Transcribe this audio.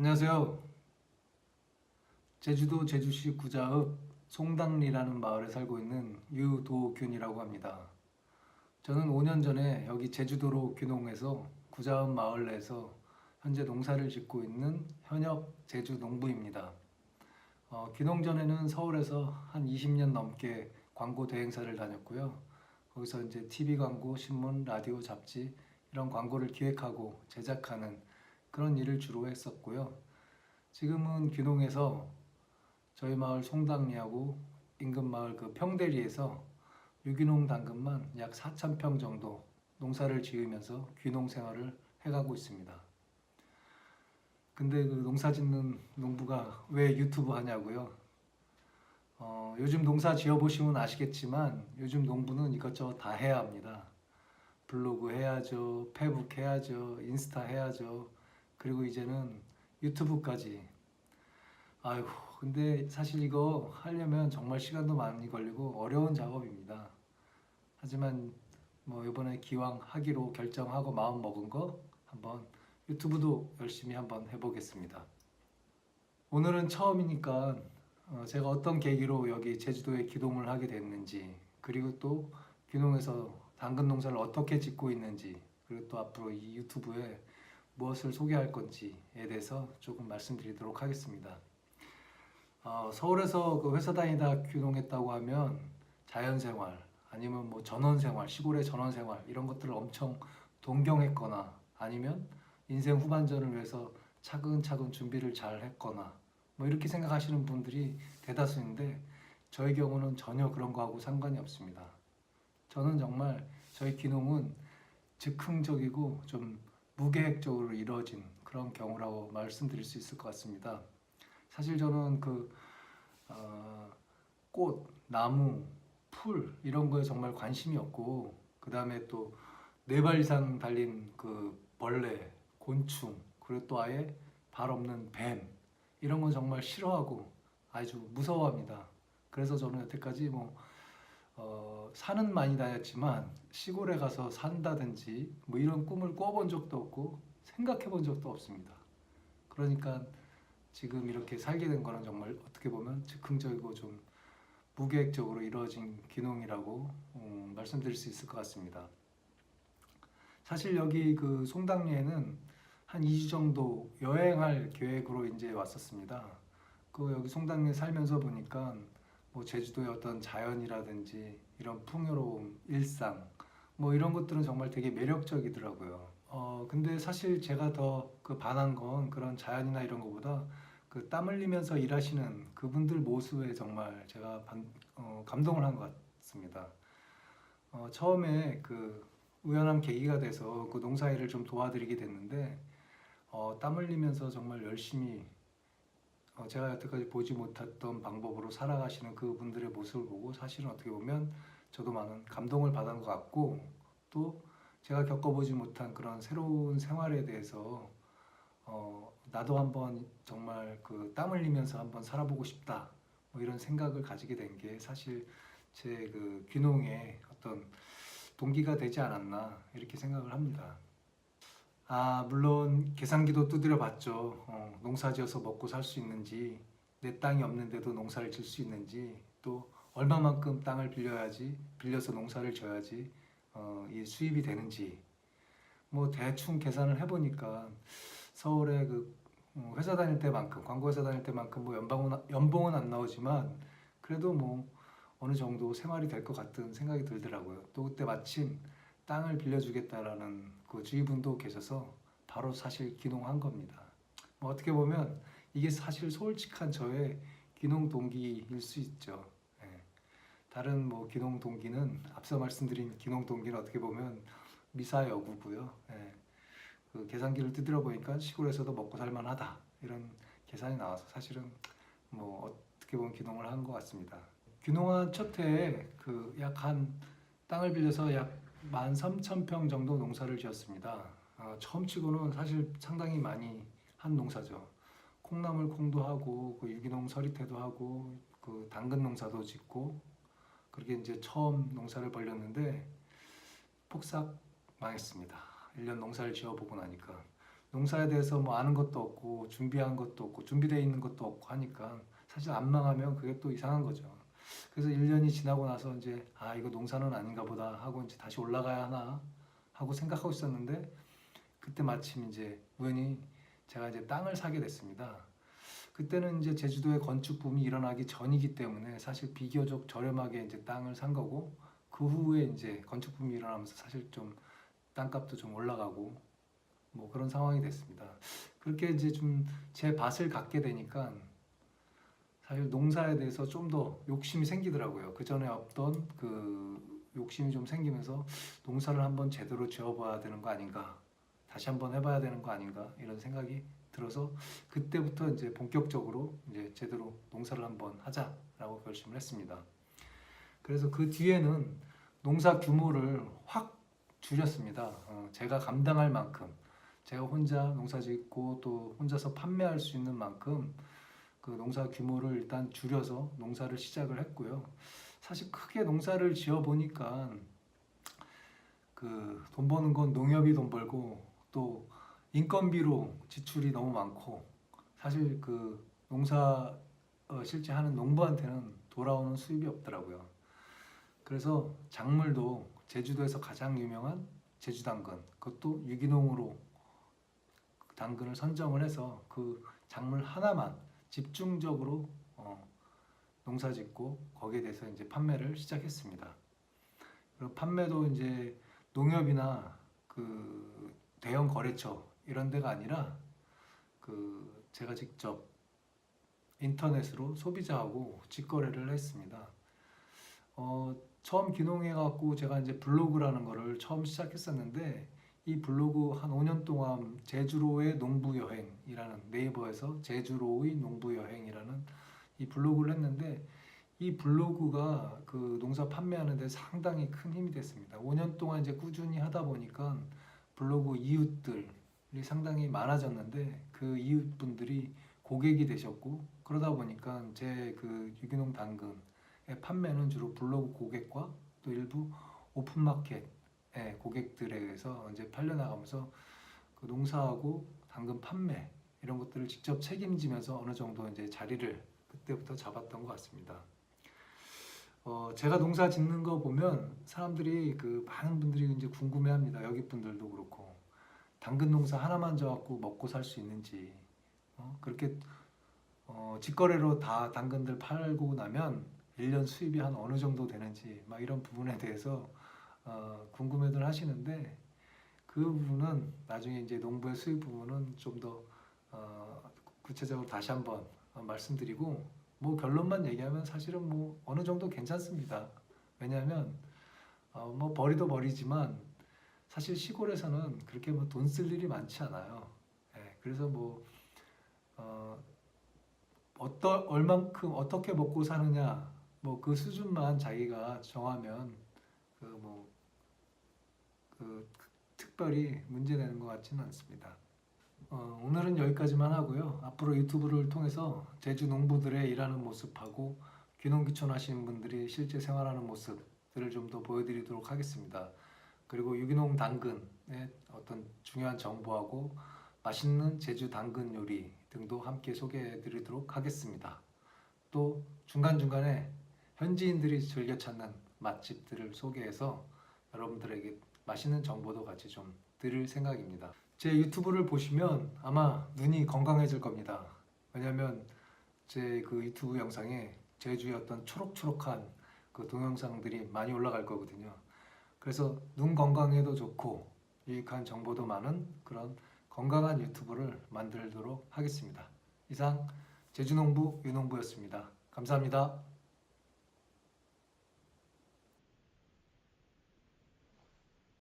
안녕하세요. 제주도 제주시 구자읍 송당리라는 마을에 살고 있는 유도균이라고 합니다. 저는 5년 전에 여기 제주도로 귀농해서 구자읍 마을 내에서 현재 농사를 짓고 있는 현역 제주 농부입니다. 귀농 전에는 서울에서 한 20년 넘게 광고 대행사를 다녔고요. 거기서 이제 TV 광고, 신문, 라디오, 잡지 이런 광고를 기획하고 제작하는 그런 일을 주로 했었고요. 지금은 귀농해서 저희 마을 송당리하고 인근 마을 그 평대리에서 유기농 당근만 약 4,000평 정도 농사를 지으면서 귀농 생활을 해가고 있습니다. 근데 그 농사 짓는 농부가 왜 유튜브 하냐고요? 요즘 농사 지어보시면 아시겠지만 요즘 농부는 이것저것 다 해야 합니다. 블로그 해야죠, 페북 해야죠, 인스타 해야죠. 그리고 이제는 유튜브까지. 아이고, 근데 사실 이거 하려면 정말 시간도 많이 걸리고 어려운 작업입니다. 하지만 뭐 이번에 기왕 하기로 결정하고 마음 먹은 거 한번 유튜브도 열심히 한번 해보겠습니다. 오늘은 처음이니까 제가 어떤 계기로 여기 제주도에 귀농을 하게 됐는지, 그리고 또 귀농에서 당근 농사를 어떻게 짓고 있는지, 그리고 또 앞으로 이 유튜브에 무엇을 소개할 건지에 대해서 조금 말씀드리도록 하겠습니다. 서울에서 그 회사 다니다 귀농했다고 하면 자연생활 아니면 뭐 전원생활, 시골의 전원생활 이런 것들을 엄청 동경했거나 아니면 인생 후반전을 위해서 차근차근 준비를 잘 했거나 뭐 이렇게 생각하시는 분들이 대다수인데 저의 경우는 전혀 그런 거하고 상관이 없습니다. 저는 정말 저희 귀농은 즉흥적이고 좀 무계획적으로 이루어진 그런 경우라고 말씀드릴 수 있을 것 같습니다. 사실 저는 꽃, 나무, 풀 이런 거에 정말 관심이 없고 그 다음에 또 4발 이상 달린 그 벌레, 곤충 그리고 또 아예 발 없는 뱀 이런 건 정말 싫어하고 아주 무서워합니다. 그래서 저는 여태까지 산은 많이 다녔지만 시골에 가서 산다든지 뭐 이런 꿈을 꿔본 적도 없고 생각해 본 적도 없습니다. 그러니까 지금 이렇게 살게 된 거는 정말 어떻게 보면 즉흥적이고 좀 무계획적으로 이루어진 귀농이라고 말씀드릴 수 있을 것 같습니다. 사실 여기 그 송당리에는 한 2주 정도 여행할 계획으로 이제 왔었습니다. 그 여기 송당리에 살면서 보니까 뭐 제주도의 어떤 자연이라든지 이런 풍요로움, 일상 뭐 이런 것들은 정말 되게 매력적이더라고요. 근데 사실 제가 더 그 반한 건 그런 자연이나 이런 것보다 그 땀 흘리면서 일하시는 그분들 모습에 정말 제가 감동을 한 것 같습니다. 처음에 그 우연한 계기가 돼서 그 농사일을 좀 도와드리게 됐는데 땀 흘리면서 정말 열심히 제가 여태까지 보지 못했던 방법으로 살아가시는 그분들의 모습을 보고 사실은 어떻게 보면 저도 많은 감동을 받은 것 같고 또 제가 겪어보지 못한 그런 새로운 생활에 대해서 나도 한번 정말 그 땀 흘리면서 한번 살아보고 싶다 뭐 이런 생각을 가지게 된 게 사실 제 그 귀농의 어떤 동기가 되지 않았나 이렇게 생각을 합니다. 물론 계산기도 두드려 봤죠. 농사지어서 먹고 살 수 있는지, 내 땅이 없는데도 농사를 질 수 있는지, 또 얼마만큼 땅을 빌려야지, 빌려서 농사를 져야지 이 수입이 되는지, 뭐 대충 계산을 해보니까 서울에 그 회사 다닐 때만큼, 광고회사 다닐 때만큼 뭐 연봉은 안 나오지만 그래도 뭐 어느 정도 생활이 될 것 같은 생각이 들더라고요. 또 그때 마침 땅을 빌려주겠다라는 그 주위분도 계셔서 바로 사실 귀농한 겁니다. 뭐 어떻게 보면 이게 사실 솔직한 저의 귀농 동기일 수 있죠. 예. 다른 뭐 귀농 동기는 앞서 말씀드린 귀농 동기는 어떻게 보면 미사여구고요. 예. 그 계산기를 두드려 보니까 시골에서도 먹고 살만하다 이런 계산이 나와서 사실은 뭐 어떻게 보면 귀농을 한 것 같습니다. 귀농한 첫 해에 그 약 한 땅을 빌려서 약 13,000평 정도 농사를 지었습니다. 처음치고는 사실 상당히 많이 한 농사죠. 콩나물 콩도 하고 그 유기농 서리태도 하고 그 당근 농사도 짓고 그렇게 이제 처음 농사를 벌렸는데 폭삭 망했습니다. 1년 농사를 지어보고 나니까 농사에 대해서 뭐 아는 것도 없고 준비한 것도 없고 준비되어 있는 것도 없고 하니까 사실 안 망하면 그게 또 이상한 거죠. 그래서 1년이 지나고 나서 이제 아 이거 농사는 아닌가 보다 하고 이제 다시 올라가야 하나 하고 생각하고 있었는데 그때 마침 이제 우연히 제가 이제 땅을 사게 됐습니다. 그때는 이제 제주도에 건축 붐이 일어나기 전이기 때문에 사실 비교적 저렴하게 이제 땅을 산 거고 그 후에 이제 건축 붐이 일어나면서 사실 좀 땅값도 좀 올라가고 뭐 그런 상황이 됐습니다. 그렇게 이제 좀 제 밭을 갖게 되니까 사실 농사에 대해서 좀 더 욕심이 생기더라고요. 그 전에 없던 그 욕심이 좀 생기면서 농사를 한번 제대로 지어봐야 되는 거 아닌가, 다시 한번 해봐야 되는 거 아닌가 이런 생각이 들어서 그때부터 이제 본격적으로 이제 제대로 농사를 한번 하자라고 결심을 했습니다. 그래서 그 뒤에는 농사 규모를 확 줄였습니다. 제가 감당할 만큼, 제가 혼자 농사 짓고 또 혼자서 판매할 수 있는 만큼 그 농사 규모를 일단 줄여서 농사를 시작을 했고요. 사실 크게 농사를 지어 보니까 그 돈 버는 건 농협이 돈 벌고 또 인건비로 지출이 너무 많고 사실 그 농사 실제 하는 농부한테는 돌아오는 수입이 없더라고요. 그래서 작물도 제주도에서 가장 유명한 제주 당근, 그것도 유기농으로 당근을 선정을 해서 그 작물 하나만 집중적으로 농사 짓고 거기에 대해서 이제 판매를 시작했습니다. 그리고 판매도 이제 농협이나 그 대형 거래처 이런 데가 아니라 그 제가 직접 인터넷으로 소비자하고 직거래를 했습니다. 처음 귀농해갖고 제가 이제 블로그라는 거를 처음 시작했었는데 이 블로그 한 5년 동안 제주로의 농부여행이라는 네이버에서 제주로의 농부여행이라는 이 블로그를 했는데 이 블로그가 그 농사 판매하는 데 상당히 큰 힘이 됐습니다. 5년 동안 이제 꾸준히 하다 보니까 블로그 이웃들이 상당히 많아졌는데 그 이웃분들이 고객이 되셨고 그러다 보니까 제 그 유기농 당근의 판매는 주로 블로그 고객과 또 일부 오픈마켓 고객들에 의해서 이제 팔려나가면서 그 농사하고 당근 판매 이런 것들을 직접 책임지면서 어느 정도 이제 자리를 그때부터 잡았던 것 같습니다. 제가 농사 짓는 거 보면 사람들이 그 많은 분들이 이제 궁금해합니다. 여기 분들도 그렇고 당근 농사 하나만 져갖고 먹고 살 수 있는지 그렇게 직거래로 다 당근들 팔고 나면 1년 수입이 한 어느 정도 되는지 막 이런 부분에 대해서 궁금해들 하시는데 그 부분은 나중에 이제 농부의 수입 부분은 좀 더 구체적으로 다시 한번 말씀드리고 뭐 결론만 얘기하면 사실은 뭐 어느 정도 괜찮습니다. 왜냐하면 뭐 벌이도 벌이지만 사실 시골에서는 그렇게 뭐 돈 쓸 일이 많지 않아요. 그래서 뭐 얼만큼 어떻게 먹고 사느냐 뭐 그 수준만 자기가 정하면 그 특별히 문제되는 것 같지는 않습니다. 오늘은 여기까지만 하고요. 앞으로 유튜브를 통해서 제주 농부들의 일하는 모습하고 귀농귀촌 하시는 분들이 실제 생활하는 모습들을 좀 더 보여드리도록 하겠습니다. 그리고 유기농 당근의 어떤 중요한 정보하고 맛있는 제주 당근 요리 등도 함께 소개해드리도록 하겠습니다. 또 중간중간에 현지인들이 즐겨 찾는 맛집들을 소개해서 여러분들에게 맛있는 정보도 같이 좀 드릴 생각입니다. 제 유튜브를 보시면 아마 눈이 건강해질 겁니다. 왜냐하면 제 그 유튜브 영상에 제주의 어떤 초록초록한 그 동영상들이 많이 올라갈 거거든요. 그래서 눈 건강에도 좋고 유익한 정보도 많은 그런 건강한 유튜브를 만들도록 하겠습니다. 이상 제주농부 유농부였습니다. 감사합니다.